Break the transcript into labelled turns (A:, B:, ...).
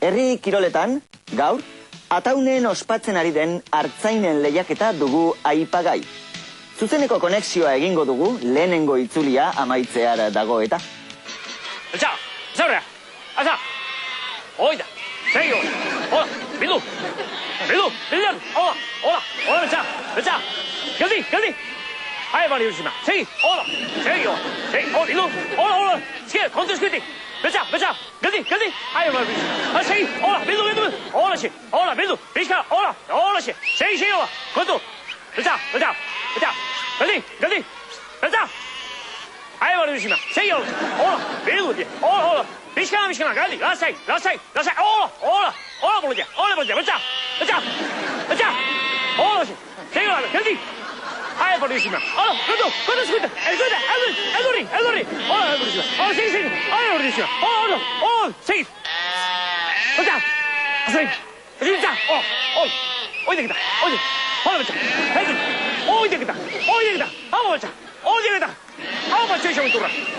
A: Herri kiroletan, gaur, ataunen ospatzen ari den artzainen lehiaketa dugu aipagai. Zuzeneko konexioa egingo dugu, lehenengo itzulia amaitzear dago eta.
B: Altza, zaurrea, altza, oida, segi hori, hola, bildu, hola, altza, geldi, hai bali urtsima, segi, hola, bildu, hola, segi, kontu eskuiti, beltza, geldi, hai bali urtsima, segi, hola, bildu, hola, bildu, bizka, hola, segi, hola, kontu, beltza, geldi, beltza, hai bali urtsima, segi, hola, bildu, hola, bizka, geldi, lasai, hola, boludia, beltza, hola, segi, hola, geldi, hai bellissima! Oh, guarda, scusa! Eldori! Oh, bellissima! Oh, sì! Oh, bellissima! Oh, sì! Guarda! Sì! Guarda! Oh, guarda! Guarda! Oh, guarda! Oh, guarda! Oh, guarda! Oh, guarda! Oh, guarda! Oh, guarda! Oh, guarda!